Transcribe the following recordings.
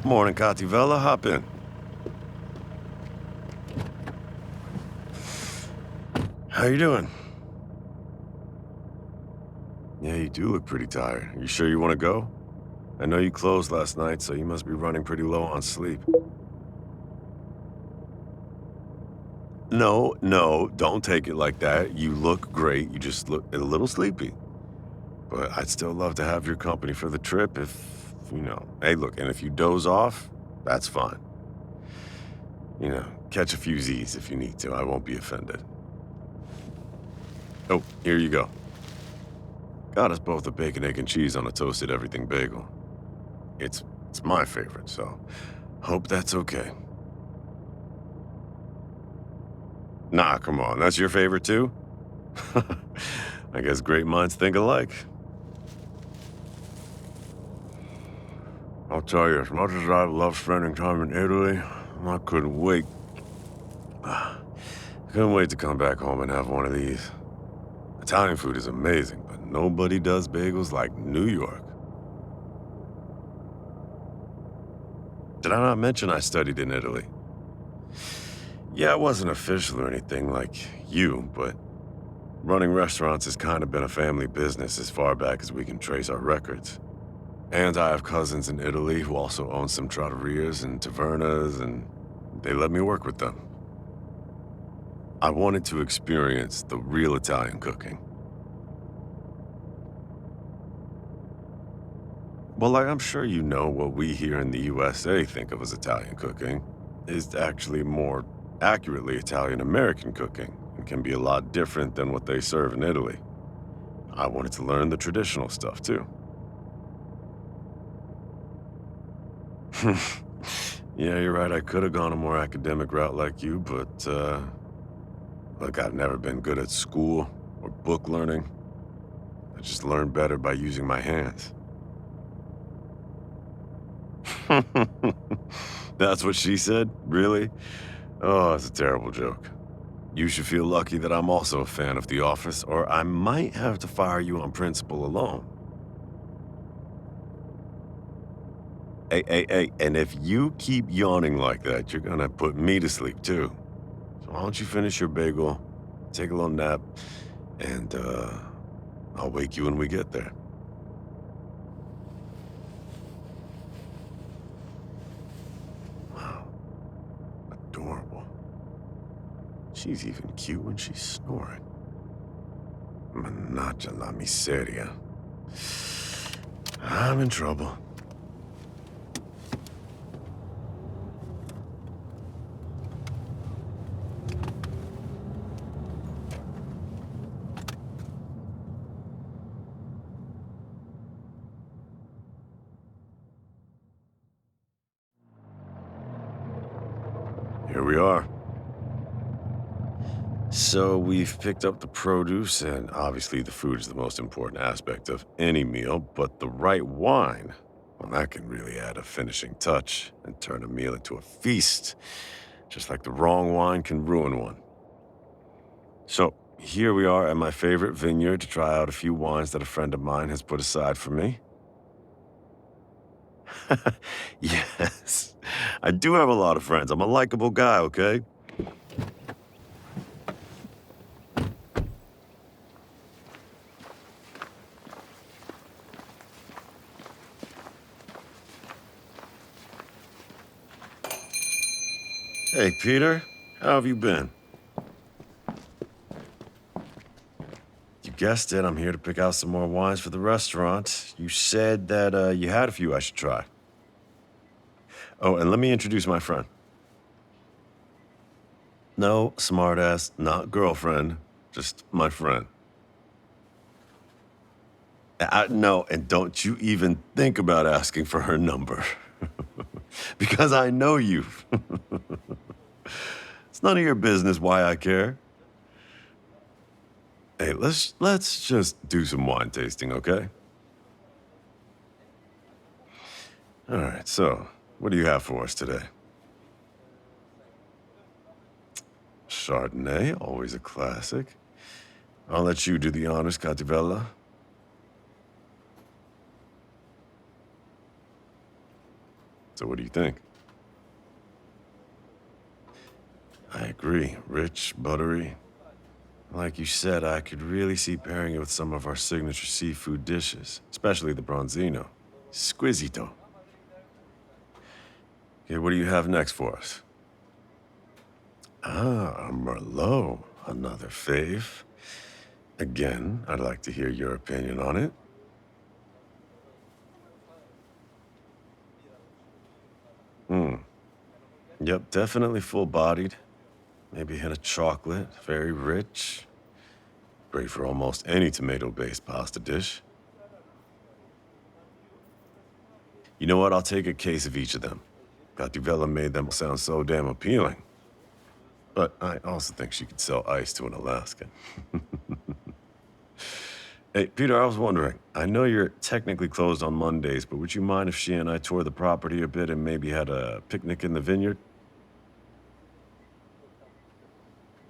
Morning, Cativella. Hop in. How you doing? Yeah, you do look pretty tired. You sure you want to go? I know you closed last night, so you must be running pretty low on sleep. No, don't take it like that. You look great. You just look a little sleepy. But I'd still love to have your company for the trip if, hey, look, and if you doze off, that's fine. Catch a few Z's if you need to. I won't be offended. Oh, here you go. Got us both a bacon, egg, and cheese on a toasted everything bagel. It's my favorite, so hope that's okay. Nah, come on, that's your favorite too? I guess great minds think alike. I'll tell you, as much as I love spending time in Italy, I couldn't wait. Couldn't wait to come back home and have one of these. Italian food is amazing, but nobody does bagels like New York. Did I not mention I studied in Italy? Yeah, it wasn't official or anything like you, but running restaurants has kind of been a family business as far back as we can trace our records. And I have cousins in Italy who also own some trattorias and tavernas, and they let me work with them. I wanted to experience the real Italian cooking. Well, I'm sure you know what we here in the USA think of as Italian cooking is actually more accurately Italian-American cooking and can be a lot different than what they serve in Italy. I wanted to learn the traditional stuff, too. Yeah, you're right. I could have gone a more academic route like you, but, look, I've never been good at school or book learning. I just learn better by using my hands. That's what she said? Really? Oh, it's a terrible joke. You should feel lucky that I'm also a fan of The Office, or I might have to fire you on principle alone. Hey, and if you keep yawning like that, you're gonna put me to sleep too. So why don't you finish your bagel, take a little nap, and, I'll wake you when we get there. Wow, adorable. She's even cute when she's snoring. Mannaggia la miseria. I'm in trouble. Here we are. So we've picked up the produce, and obviously the food is the most important aspect of any meal, but the right wine, well, that can really add a finishing touch and turn a meal into a feast, just like the wrong wine can ruin one. So here we are at my favorite vineyard to try out a few wines that a friend of mine has put aside for me. Yes, I do have a lot of friends. I'm a likable guy, okay? Hey, Peter, how have you been? You guessed it, I'm here to pick out some more wines for the restaurant. You said that you had a few I should try. Oh, and let me introduce my friend. No, smartass, not girlfriend, just my friend. No, and don't you even think about asking for her number. Because I know you. It's none of your business why I care. Hey, let's just do some wine tasting, okay? All right, so what do you have for us today? Chardonnay, always a classic. I'll let you do the honors, Cativella. So what do you think? I agree. Rich, buttery. Like you said, I could really see pairing it with some of our signature seafood dishes, especially the bronzino. Squisito. Okay, what do you have next for us? Ah, a Merlot. Another fave. Again, I'd like to hear your opinion on it. Hmm. Yep, definitely full-bodied. Maybe a hint of chocolate. Very rich. Great for almost any tomato-based pasta dish. You know what? I'll take a case of each of them. Gativella made them sound so damn appealing. But I also think she could sell ice to an Alaskan. Hey, Peter, I was wondering. I know you're technically closed on Mondays, but would you mind if she and I toured the property a bit and maybe had a picnic in the vineyard?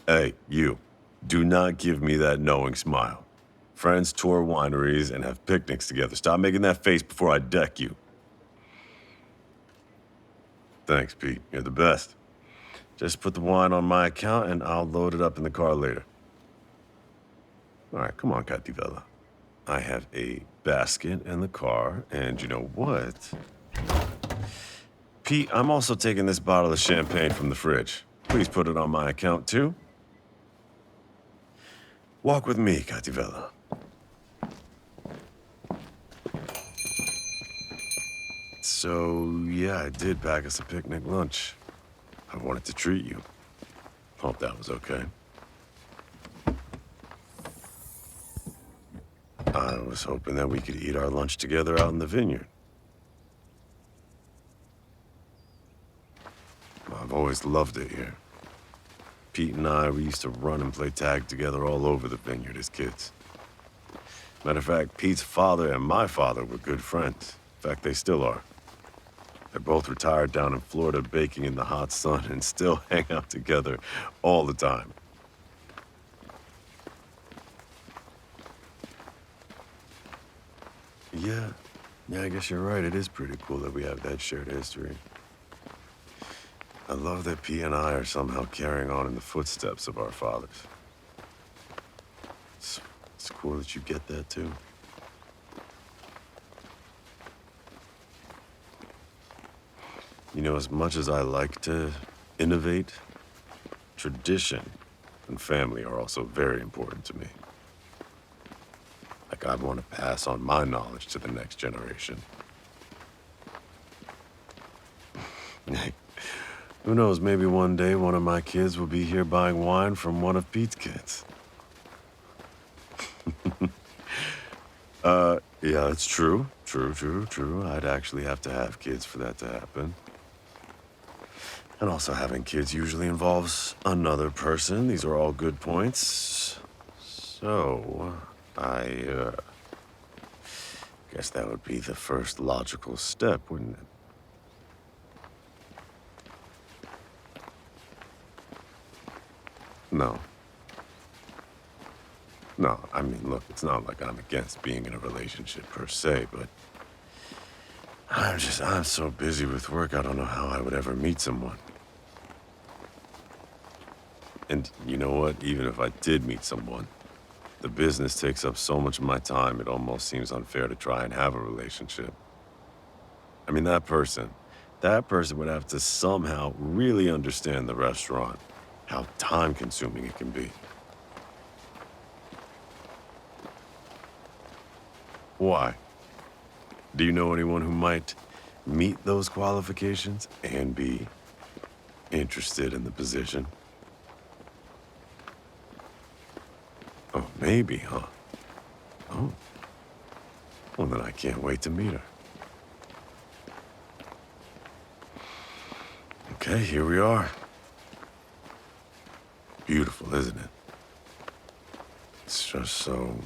Hey, you. Do not give me that knowing smile. Friends tour wineries and have picnics together. Stop making that face before I deck you. Thanks, Pete. You're the best. Just put the wine on my account and I'll load it up in the car later. All right, come on, Cativella. I have a basket in the car, and you know what? Pete, I'm also taking this bottle of champagne from the fridge. Please put it on my account, too. Walk with me, Cativella. So, yeah, I did pack us a picnic lunch. I wanted to treat you. Hope that was okay. I was hoping that we could eat our lunch together out in the vineyard. I've always loved it here. Pete and I, we used to run and play tag together all over the vineyard as kids. Matter of fact, Pete's father and my father were good friends. In fact, they still are. They're both retired down in Florida, baking in the hot sun, and still hang out together all the time. Yeah, I guess you're right. It is pretty cool that we have that shared history. I love that P and I are somehow carrying on in the footsteps of our fathers. It's cool that you get that, too. You know, as much as I like to innovate, tradition and family are also very important to me. Like, I want to pass on my knowledge to the next generation. Who knows, maybe one day one of my kids will be here buying wine from one of Pete's kids. Yeah, it's true. True. I'd actually have to have kids for that to happen. And also having kids usually involves another person. These are all good points. So, I guess that would be the first logical step, wouldn't it? No. No, I mean, look, it's not like I'm against being in a relationship per se, but I'm so busy with work, I don't know how I would ever meet someone. And you know what? Even if I did meet someone, the business takes up so much of my time, it almost seems unfair to try and have a relationship. I mean, that person would have to somehow really understand the restaurant, how time-consuming it can be. Why? Do you know anyone who might meet those qualifications and be interested in the position? Oh, maybe, huh? Oh. Well, then I can't wait to meet her. Okay, here we are. Beautiful, isn't it? It's just so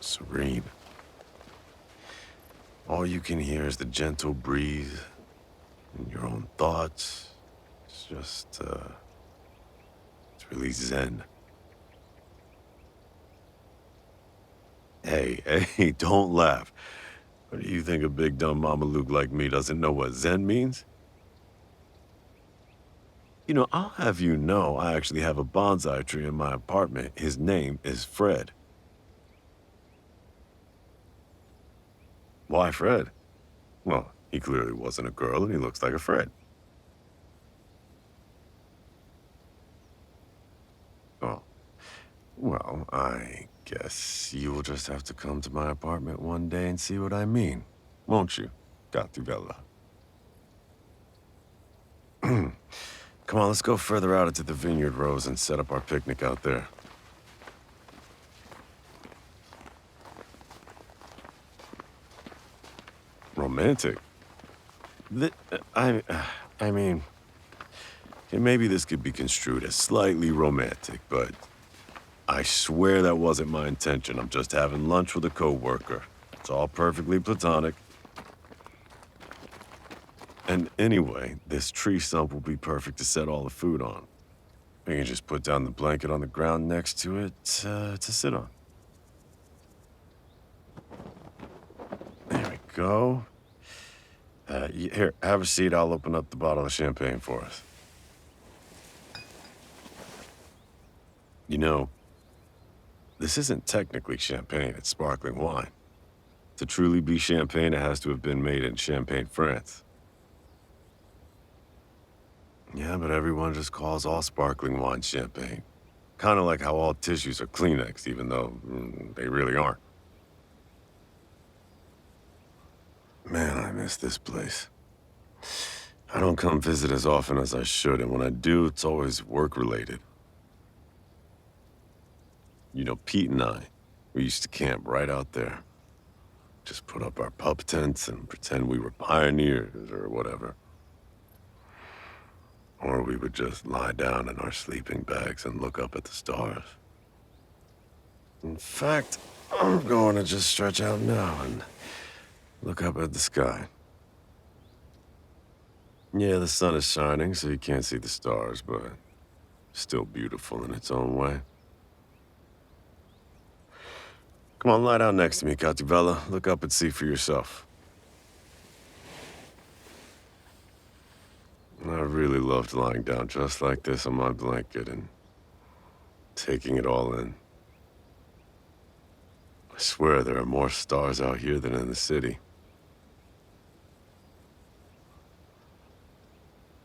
serene. All you can hear is the gentle breeze and your own thoughts. It's just, it's really zen. Hey, don't laugh. Or do you think a big dumb Mameluke like me doesn't know what Zen means? I'll have you know I actually have a bonsai tree in my apartment. His name is Fred. Why Fred? Well, he clearly wasn't a girl and he looks like a Fred. Oh, well, I guess you will just have to come to my apartment one day and see what I mean, won't you, Gativella? Come on, let's go further out into the Vineyard Rows and set up our picnic out there. Romantic? I mean, maybe this could be construed as slightly romantic, but I swear that wasn't my intention. I'm just having lunch with a coworker. It's all perfectly platonic. And anyway, this tree stump will be perfect to set all the food on. We can just put down the blanket on the ground next to it to sit on. There we go. Here, have a seat. I'll open up the bottle of champagne for us. This isn't technically champagne, it's sparkling wine. To truly be champagne, it has to have been made in Champagne, France. Yeah, but everyone just calls all sparkling wine champagne. Kind of like how all tissues are Kleenex, even though they really aren't. Man, I miss this place. I don't come visit as often as I should, and when I do, it's always work-related. Pete and I, we used to camp right out there. Just put up our pup tents and pretend we were pioneers or whatever. Or we would just lie down in our sleeping bags and look up at the stars. In fact, I'm going to just stretch out now and look up at the sky. Yeah, the sun is shining, so you can't see the stars, but still beautiful in its own way. Come on, lie down next to me, Cativella. Look up and see for yourself. I really loved lying down just like this on my blanket and taking it all in. I swear there are more stars out here than in the city.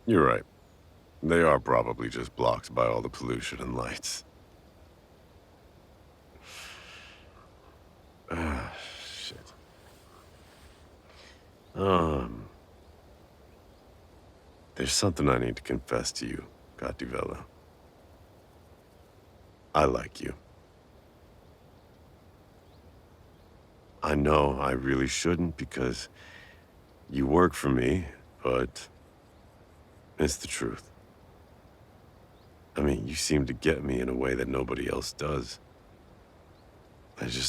You're right. They are probably just blocked by all the pollution and lights. Ah, shit. There's something I need to confess to you, Gativella. I like you. I know I really shouldn't because you work for me, but it's the truth. I mean, you seem to get me in a way that nobody else does.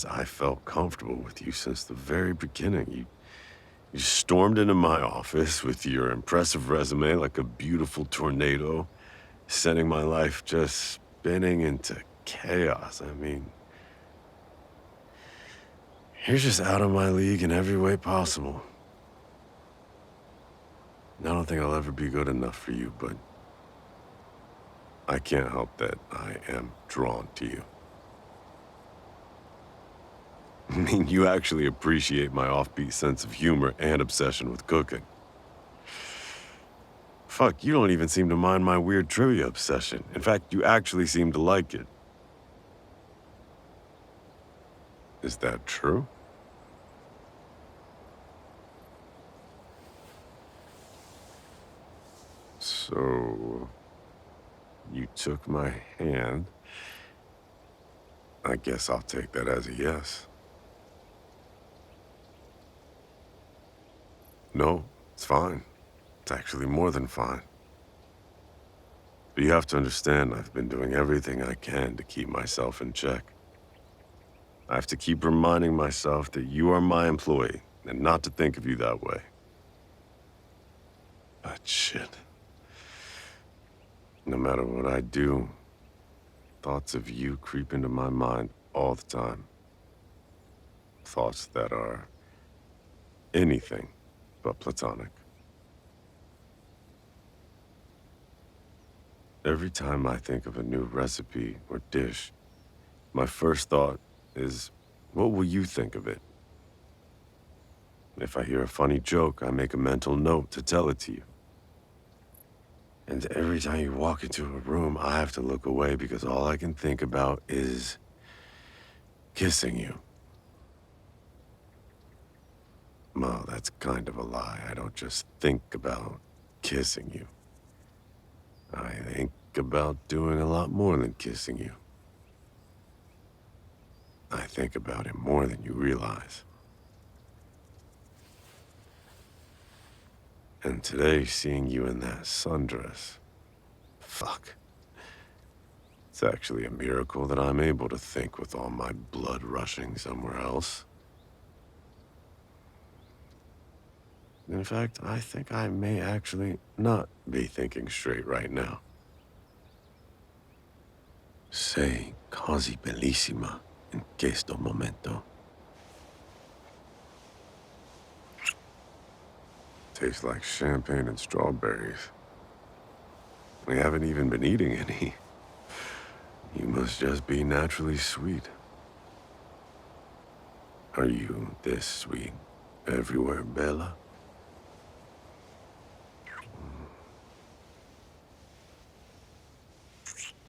I felt comfortable with you since the very beginning. You stormed into my office with your impressive resume like a beautiful tornado, sending my life just spinning into chaos. I mean, you're just out of my league in every way possible. I don't think I'll ever be good enough for you, but I can't help that I am drawn to you. I mean, you actually appreciate my offbeat sense of humor and obsession with cooking. Fuck, you don't even seem to mind my weird trivia obsession. In fact, you actually seem to like it. Is that true? So, you took my hand. I guess I'll take that as a yes. No, it's fine. It's actually more than fine. But you have to understand, I've been doing everything I can to keep myself in check. I have to keep reminding myself that you are my employee and not to think of you that way. But shit. No matter what I do, thoughts of you creep into my mind all the time. Thoughts that are anything but platonic. Every time I think of a new recipe or dish, my first thought is, what will you think of it? If I hear a funny joke, I make a mental note to tell it to you. And every time you walk into a room, I have to look away because all I can think about is kissing you. Well, that's kind of a lie. I don't just think about kissing you. I think about doing a lot more than kissing you. I think about it more than you realize. And today, seeing you in that sundress, fuck. It's actually a miracle that I'm able to think with all my blood rushing somewhere else. In fact, I think I may actually not be thinking straight right now. Sei così bellissima in questo momento. Tastes like champagne and strawberries. We haven't even been eating any. You must just be naturally sweet. Are you this sweet everywhere, Bella?